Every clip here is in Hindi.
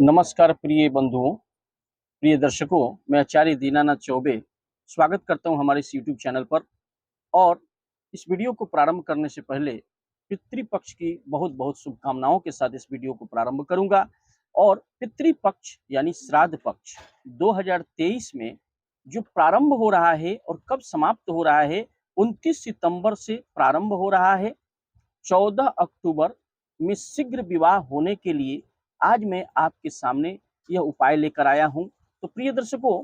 नमस्कार प्रिय बंधुओं, प्रिय दर्शकों, मैं आचार्य दीनानाथ चौबे स्वागत करता हूं हमारे इस यूट्यूब चैनल पर। और इस वीडियो को प्रारंभ करने से पहले पितृपक्ष की बहुत-बहुत शुभकामनाओं के साथ इस वीडियो को प्रारंभ करूंगा। और पितृपक्ष यानी श्राद्ध पक्ष 2023 में जो प्रारंभ हो रहा है और कब समाप्त हो रहा है, 29 सितंबर से प्रारंभ हो रहा है। 14 अक्टूबर में शीघ्र विवाह होने के लिए आज मैं आपके सामने यह उपाय लेकर आया हूं। तो प्रिय दर्शकों,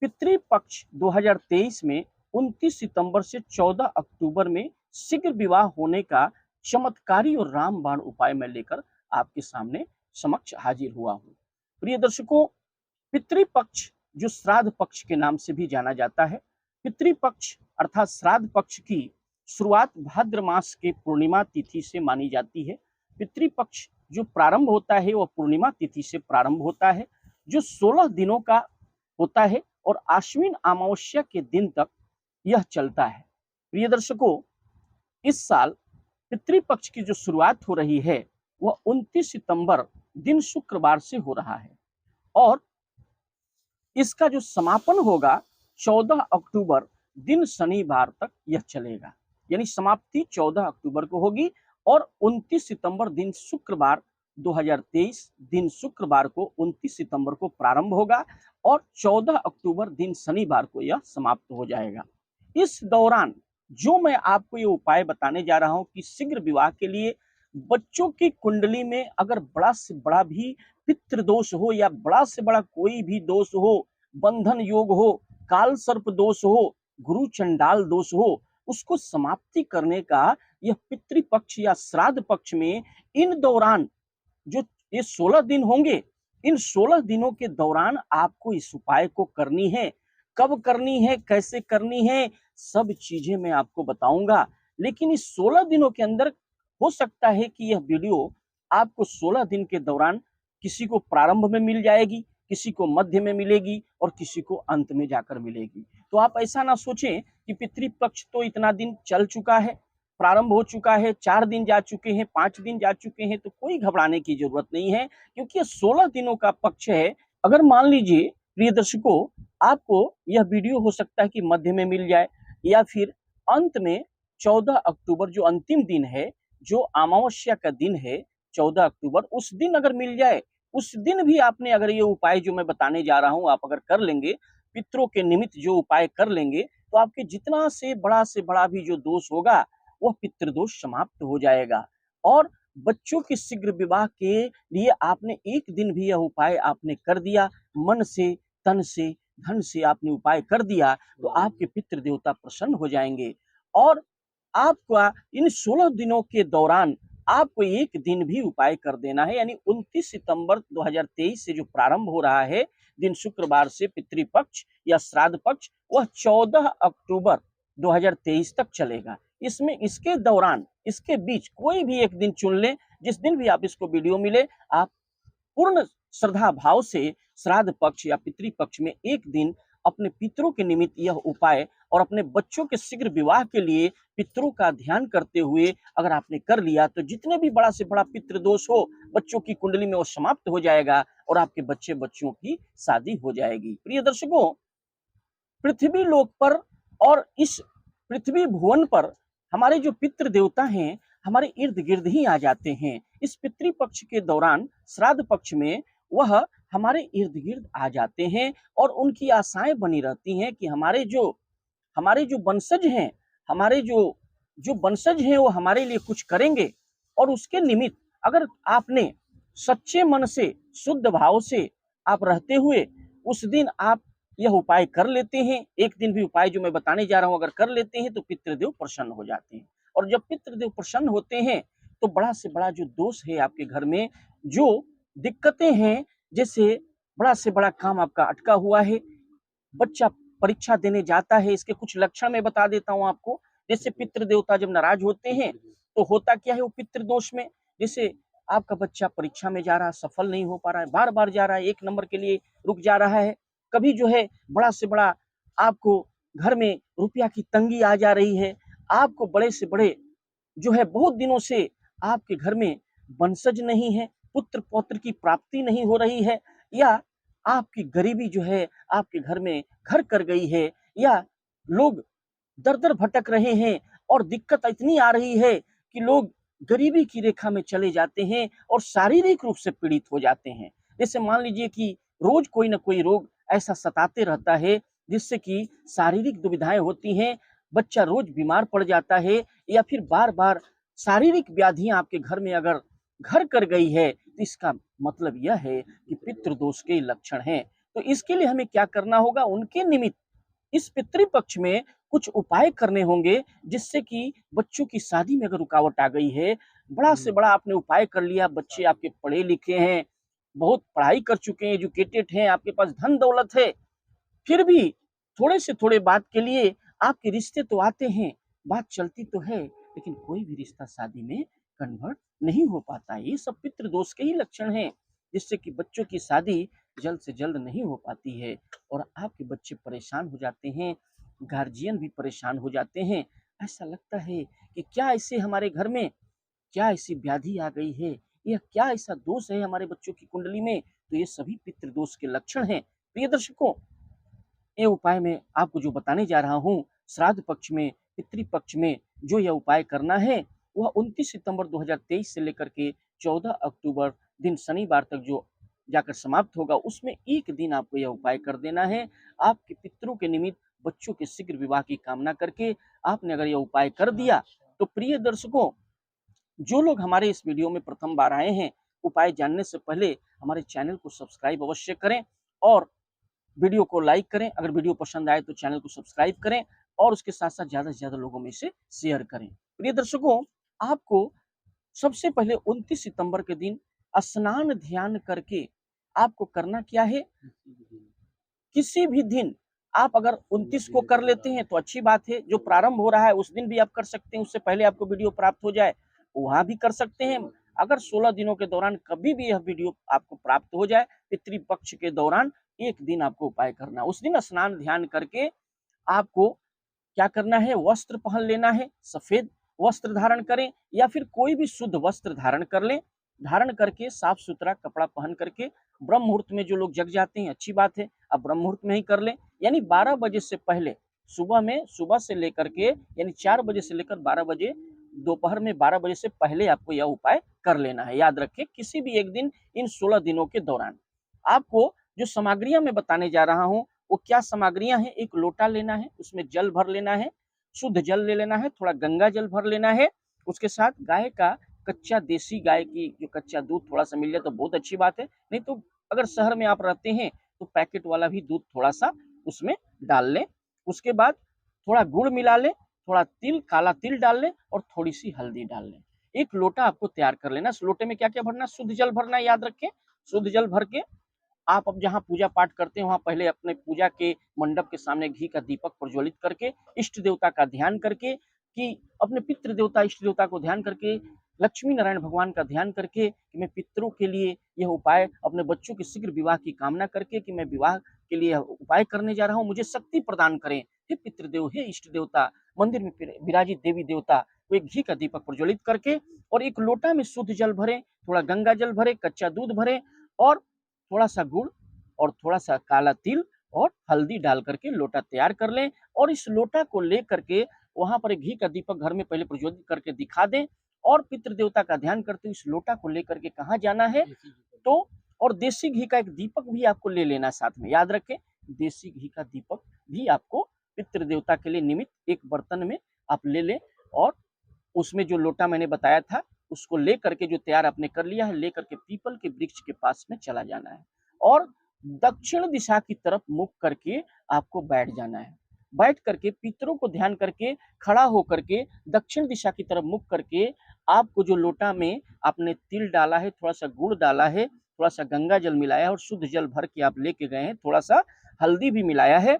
पितृपक्ष 2023 में 29 सितंबर से 14 अक्टूबर में शीघ्र विवाह होने का चमत्कारी और रामबाण उपाय मैं लेकर आपके सामने समक्ष हाजिर हुआ हूं। प्रिय दर्शकों, पितृपक्ष जो श्राद्ध पक्ष के नाम से भी जाना जाता है, पितृपक्ष अर्थात श्राद्ध पक्ष की शुरुआत भाद्र मास के पूर्णिमा तिथि से मानी जाती है। पितृपक्ष जो प्रारंभ होता है वह पूर्णिमा तिथि से प्रारंभ होता है, जो 16 दिनों का होता है और आश्विन अमावस्या के दिन तक यह चलता है। प्रिय दर्शकों, इस साल पितृपक्ष की जो शुरुआत हो रही है वह 29 सितंबर दिन शुक्रवार से हो रहा है और इसका जो समापन होगा 14 अक्टूबर दिन शनिवार तक यह चलेगा। यानी समाप्ति 14 अक्टूबर को होगी और 29 सितंबर दिन शुक्रवार 2023 दिन शुक्रवार को 29 सितंबर को प्रारंभ होगा और 14 अक्टूबर दिन शनिवार को यह समाप्त हो जाएगा। इस दौरान जो मैं आपको ये उपाय बताने जा रहा हूं कि शीघ्र विवाह के लिए बच्चों की कुंडली में अगर बड़ा से बड़ा भी पितृदोष हो या बड़ा से बड़ा कोई भी दोष हो, बंधन योग हो, काल सर्प दोष हो, गुरु चंडाल दोष हो, उसको समाप्ति करने का यह पितृपक्ष या श्राद्ध पक्ष में इन दौरान जो ये 16 दिन होंगे, इन 16 दिनों के दौरान आपको इस उपाय को करनी है। कब करनी है, कैसे करनी है, सब चीजें मैं आपको बताऊंगा। लेकिन इस 16 दिनों के अंदर हो सकता है कि यह वीडियो आपको 16 दिन के दौरान किसी को प्रारंभ में मिल जाएगी, किसी को मध्य में मिलेगी और किसी को अंत में जाकर मिलेगी। तो आप ऐसा ना सोचें कि पितृपक्ष तो इतना दिन चल चुका है, प्रारंभ हो चुका है, 4 दिन जा चुके हैं, 5 दिन जा चुके हैं, तो कोई घबराने की जरूरत नहीं है, क्योंकि ये 16 दिनों का पक्ष है। अगर मान लीजिए प्रिय दर्शकों, आपको यह वीडियो हो सकता है कि मध्य में मिल जाए या फिर अंत में 14 अक्टूबर जो अंतिम दिन है, जो अमावस्या का दिन है 14 अक्टूबर, उस दिन अगर मिल जाए, उस दिन भी आपने अगर ये उपाय जो मैं बताने जा रहा हूं आप अगर कर लेंगे, पितरों के निमित्त जो उपाय कर लेंगे, तो आपके जितना से बड़ा भी जो दोष होगा वह पितृदोष समाप्त हो जाएगा। और बच्चों के शीघ्र विवाह के लिए आपने एक दिन भी यह उपाय आपने कर दिया, मन से, तन से, धन से आपने उपाय कर दिया, तो आपके पितृ देवता प्रसन्न हो जाएंगे। और आपका इन 16 दिनों के दौरान आपको एक दिन भी उपाय कर देना है। यानी 29 सितंबर 2023 से जो प्रारंभ हो रहा है दिन शुक्रवार से पितृपक्ष या श्राद्ध पक्ष, वह 14 अक्टूबर 2023 तक चलेगा। इसमें इसके दौरान, इसके बीच कोई भी एक दिन चुन लें, जिस दिन भी आप इसको वीडियो मिले, आप पूर्ण श्रद्धा भाव से श्राद्ध पक्ष या पितृपक्ष में एक दिन अपने पितरों के निमित्त यह उपाय और अपने बच्चों के शीघ्र विवाह के लिए पितरों का ध्यान करते हुए अगर आपने कर लिया, तो जितने भी बड़ा से बड़ा पितृदोष हो बच्चों की कुंडली में वो समाप्त हो जाएगा और आपके बच्चे बच्चियों की शादी हो जाएगी। प्रिय दर्शकों, पृथ्वी लोक पर और इस पृथ्वी भुवन पर हमारे जो पितृ देवता हैं, हमारे इर्द गिर्द ही आ जाते हैं। इस पितृपक्ष के दौरान श्राद्ध पक्ष में वह हमारे इर्द गिर्द आ जाते हैं और उनकी आशाएं बनी रहती हैं कि हमारे जो वंशज हैं, हमारे जो जो वंशज हैं वो हमारे लिए कुछ करेंगे। और उसके निमित्त अगर आपने सच्चे मन से, शुद्ध भाव से आप रहते हुए उस दिन आप यह उपाय कर लेते हैं, एक दिन भी उपाय जो मैं बताने जा रहा हूं अगर कर लेते हैं, तो पितृदेव प्रसन्न हो जाते हैं। और जब पितृदेव प्रसन्न होते हैं तो बड़ा से बड़ा जो दोष है आपके घर में, जो दिक्कतें हैं, जैसे बड़ा से बड़ा काम आपका अटका हुआ है, बच्चा परीक्षा देने जाता है, इसके कुछ लक्षण मैं बता देता हूं आपको। जैसे पितृ देवता जब नाराज होते हैं तो होता क्या है, वो पितृ दोष में, जैसे आपका बच्चा परीक्षा में जा रहा है, सफल नहीं हो पा रहा है, बार बार जा रहा है, एक नंबर के लिए रुक जा रहा है, कभी जो है बड़ा से बड़ा आपको घर में रुपया की तंगी आ जा रही है, आपको बड़े से बड़े जो है बहुत दिनों से आपके घर में वंशज नहीं है, पुत्र पौत्र की प्राप्ति नहीं हो रही है, या आपकी गरीबी जो है आपके घर में घर कर गई है, या लोग दर-दर भटक रहे हैं और दिक्कत इतनी आ रही है कि लोग गरीबी की रेखा में चले जाते हैं और शारीरिक रूप से पीड़ित हो जाते हैं। जैसे मान लीजिए कि रोज कोई ना कोई रोग ऐसा सताते रहता है जिससे कि शारीरिक दुविधाएं होती हैं, बच्चा रोज बीमार पड़ जाता है, या फिर बार-बार शारीरिक व्याधियां आपके घर में अगर घर कर गई है, तो इसका मतलब यह है कि पितृदोष के लक्षण हैं। तो इसके लिए हमें क्या करना होगा? उनके निमित्त इस पितृपक्ष में कुछ उपाय करने होंगे, जिससे कि बच्चों की शादी में अगर रुकावट आ गई है, बड़ा से बड़ा आपने उपाय कर लिया, बच्चे आपके पढ़े लिखे हैं, बहुत पढ़ाई कर चुके हैं, एजुकेटेड हैं, आपके पास धन दौलत है, फिर भी थोड़े से थोड़े बात के लिए आपके रिश्ते तो आते हैं, बात चलती तो है, लेकिन कोई भी रिश्ता शादी में कन्वर्ट नहीं हो पाता है। ये सब पितृदोष के ही लक्षण हैं, जिससे कि बच्चों की शादी जल्द से जल्द नहीं हो पाती है और आपके बच्चे परेशान हो जाते हैं, गार्जियन भी परेशान हो जाते हैं। ऐसा लगता है कि क्या ऐसे हमारे घर में क्या ऐसी व्याधि आ गई है, या क्या ऐसा दोष है हमारे बच्चों की कुंडली में? तो ये सभी पितृदोष के लक्षण हैं। प्रिय दर्शकों, ये उपाय मैं आपको जो बताने जा रहा हूँ, श्राद्ध पक्ष में, पितृपक्ष में जो यह उपाय करना है, वह 29 सितंबर 2023 से लेकर के 14 अक्टूबर दिन शनिवार तक जो जाकर समाप्त होगा, उसमें एक दिन आपको यह उपाय कर देना है। आपके पितरों के निमित्त बच्चों के शीघ्र विवाह की कामना करके आपने अगर यह उपाय कर दिया, तो प्रिय दर्शकों, जो लोग हमारे इस वीडियो में प्रथम बार आए हैं, उपाय जानने से पहले हमारे चैनल को सब्सक्राइब अवश्य करें और वीडियो को लाइक करें। अगर वीडियो पसंद आए तो चैनल को सब्सक्राइब करें और उसके साथ साथ ज़्यादा से ज़्यादा लोगों में इसे शेयर करें। प्रिय दर्शकों, आपको सबसे पहले 29 सितंबर के दिन स्नान ध्यान करके आपको करना क्या है? किसी भी दिन आप अगर 29 को कर लेते हैं तो अच्छी बात है, जो प्रारंभ हो रहा है उस दिन भी आप कर सकते हैं, उससे पहले आपको वीडियो प्राप्त हो जाए वहां भी कर सकते हैं। अगर 16 दिनों के दौरान कभी भी यह वीडियो आपको प्राप्त हो जाए, पितृपक्ष के दौरान एक दिन आपको उपाय करना, उस दिन स्नान ध्यान करके आपको क्या करना है? वस्त्र पहन लेना है, सफेद वस्त्र धारण करें या फिर कोई भी शुद्ध वस्त्र धारण कर लें। धारण करके साफ सुथरा कपड़ा पहन करके ब्रह्म मुहूर्त में जो लोग जग जाते हैं अच्छी बात है, अब ब्रह्म मुहूर्त में ही कर लें, यानी 12 बजे से पहले सुबह में, सुबह से लेकर के यानी 4 बजे से लेकर 12 बजे, दोपहर में 12 बजे से पहले आपको यह उपाय कर लेना है। याद रखें, किसी भी एक दिन इन 16 दिनों के दौरान आपको जो सामग्रियां मैं बताने जा रहा हूं, वो क्या सामग्रियां हैं? एक लोटा लेना है, उसमें जल भर लेना है, शुद्ध जल ले लेना है, थोड़ा गंगा जल भर लेना है, उसके साथ गाय का कच्चा देसी गाय की जो कच्चा दूध थोड़ा सा मिल जाए तो बहुत अच्छी बात है, नहीं तो अगर शहर में आप रहते हैं तो पैकेट वाला भी दूध थोड़ा सा उसमें डाल लें। उसके बाद थोड़ा गुड़ मिला लें, थोड़ा तिल, काला तिल डाल लें और थोड़ी सी हल्दी डाल लें। एक लोटा आपको तैयार कर लेना। इस लोटे में क्या क्या भरना? शुद्ध जल भरना, याद रखें। शुद्ध जल भर के आप अब जहाँ पूजा पाठ करते हैं वहां पहले अपने पूजा के मंडप के सामने घी का दीपक प्रज्वलित करके, इष्ट देवता का ध्यान करके, कि अपने पितृ देवता इष्ट देवता को ध्यान करके, लक्ष्मी नारायण भगवान का ध्यान करके कि मैं पितरों के लिए यह उपाय, अपने बच्चों के शीघ्र विवाह की कामना करके कि मैं विवाह के लिए उपाय करने जा रहा हूँ, मुझे शक्ति प्रदान करें हे पितृदेव, हे इष्ट देवता। मंदिर में विराजित देवी देवता को एक घी का दीपक प्रज्वलित करके और एक लोटा में शुद्ध जल भरे, थोड़ा गंगा जल भरे, कच्चा दूध भरे और थोड़ा सा गुड़ और थोड़ा सा काला तिल और हल्दी डाल करके लोटा तैयार कर लें और इस लोटा को ले करके वहां पर एक घी का दीपक घर में पहले प्रज्वलित करके दिखा दें और पितृ देवता का ध्यान करते हुए इस लोटा को लेकर के कहाँ जाना है? तो और देसी घी का एक दीपक भी आपको ले लेना साथ में। याद रखें, देसी घी का दीपक भी आपको पितृ देवता के लिए निमित्त एक बर्तन में आप ले लें और उसमें जो लोटा मैंने बताया था उसको ले करके, जो तैयार आपने कर लिया है, ले करके पीपल के वृक्ष के पास में चला जाना है और दक्षिण दिशा की तरफ मुख करके आपको बैठ जाना है। बैठ करके पितरों को ध्यान करके खड़ा होकर के दक्षिण दिशा की तरफ मुख करके आपको जो लोटा में आपने तिल डाला है, थोड़ा सा गुड़ डाला है, थोड़ा सा गंगा जल मिलाया और शुद्ध जल भर के आप लेके गए हैं, थोड़ा सा हल्दी भी मिलाया है,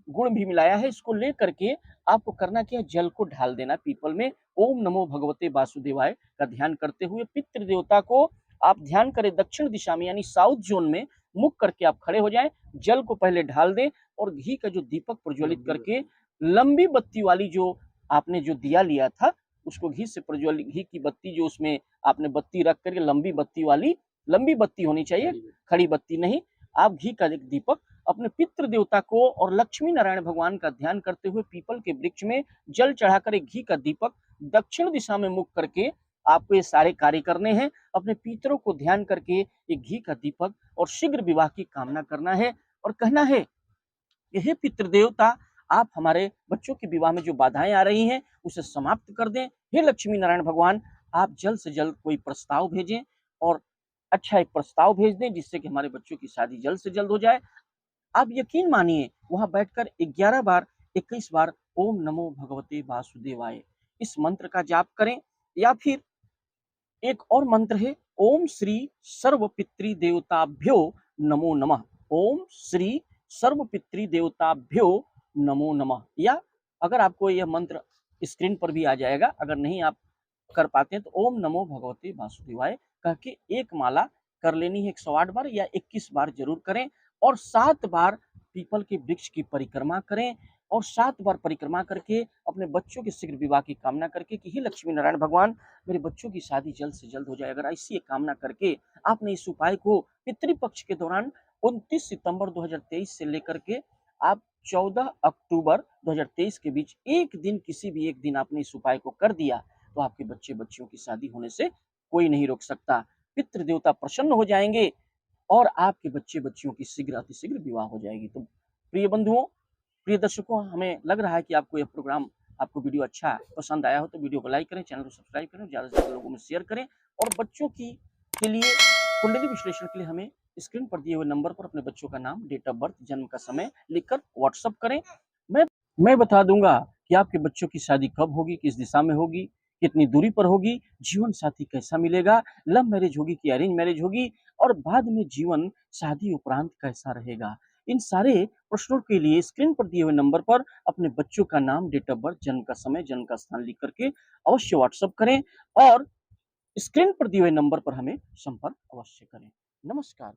गुड़ भी मिलाया है, इसको ले करके आपको करना क्या है? जल को ढाल देना पीपल में। ओम नमो भगवते वासुदेवाय का ध्यान करते हुए पितृ देवता को आप ध्यान करें दक्षिण दिशा में यानी साउथ जोन में मुख करके आप खड़े हो जाएं, जल को पहले ढाल दें और घी का जो दीपक प्रज्वलित करके लंबी बत्ती वाली जो आपने जो दिया लिया था उसको घी से प्रज्वलित, घी की बत्ती जो उसमें आपने बत्ती रख करके लंबी बत्ती वाली लंबी बत्ती होनी चाहिए, खड़ी बत्ती नहीं। आप घी का एक दीपक अपने पितृ देवता को और लक्ष्मी नारायण भगवान का ध्यान करते हुए पीपल के वृक्ष में जल चढ़ाकर एक घी का दीपक दक्षिण दिशा में मुख करके आपको ये सारे कार्य करने हैं। अपने पितरों को ध्यान करके एक घी का दीपक और शीघ्र विवाह की कामना करना है और कहना है कि हे पितृदेवता, आप हमारे बच्चों के विवाह में जो बाधाएं आ रही हैं उसे समाप्त कर दें। हे लक्ष्मी नारायण भगवान, आप जल्द से जल्द कोई प्रस्ताव भेजें और अच्छा एक प्रस्ताव भेज दें जिससे कि हमारे बच्चों की शादी जल्द से जल्द हो जाए। आप यकीन मानिए वहां बैठकर 11 बार 21 बार ओम नमो भगवते वासुदेवाय इस मंत्र का जाप करें। या फिर एक और मंत्र है ओम श्री सर्व पितृ देवताभ्यो नमो नमः। ओम श्री सर्व पितृ देवताभ्यो नमो नमः। या अगर आपको यह मंत्र स्क्रीन पर भी आ जाएगा, अगर नहीं आप कर पाते हैं तो ओम नमो भगवते वासुदेवाय कह के एक माला कर लेनी है 108 बार या 21 बार जरूर करें। और 7 बार पीपल के वृक्ष की परिक्रमा करें और 7 बार परिक्रमा करके अपने बच्चों के शीघ्र विवाह की कामना करके कि हे लक्ष्मी नारायण भगवान, मेरे बच्चों की शादी जल्द से जल्द हो जाए। अगर ऐसी एक कामना करके आपने इस उपाय को पितृपक्ष के दौरान 29 सितंबर 2023 से लेकर के आप 14 अक्टूबर 2023 के बीच एक दिन, किसी भी एक दिन आपने इस उपाय को कर दिया तो आपके बच्चे बच्चियों की शादी होने से कोई नहीं रोक सकता। पितृ देवता प्रसन्न हो जाएंगे और आपके बच्चे बच्चियों की शीघ्र अतिशीघ्र विवाह हो जाएगी। तो प्रिय बंधुओं, प्रिय दर्शकों, हमें लग रहा है कि आपको यह प्रोग्राम, आपको वीडियो अच्छा पसंद आया हो तो वीडियो को लाइक करें, चैनल को सब्सक्राइब करें, ज़्यादा से ज़्यादा लोगों में शेयर करें और बच्चों की के लिए कुंडली विश्लेषण के लिए हमें स्क्रीन पर दिए हुए नंबर पर अपने बच्चों का नाम, डेट ऑफ बर्थ, जन्म का समय लिखकर व्हाट्सअप करें। मैं बता दूंगा कि आपके बच्चों की शादी कब होगी, किस दिशा में होगी, कितनी दूरी पर होगी, जीवन साथी कैसा मिलेगा, लव मैरिज होगी कि अरेंज मैरिज होगी और बाद में जीवन शादी उपरांत कैसा रहेगा। इन सारे प्रश्नों के लिए स्क्रीन पर दिए हुए नंबर पर अपने बच्चों का नाम, डेट ऑफ बर्थ, जन्म का समय, जन्म का स्थान लिख करके अवश्य व्हाट्सअप करें और स्क्रीन पर दिए हुए नंबर पर हमें संपर्क अवश्य करें। नमस्कार।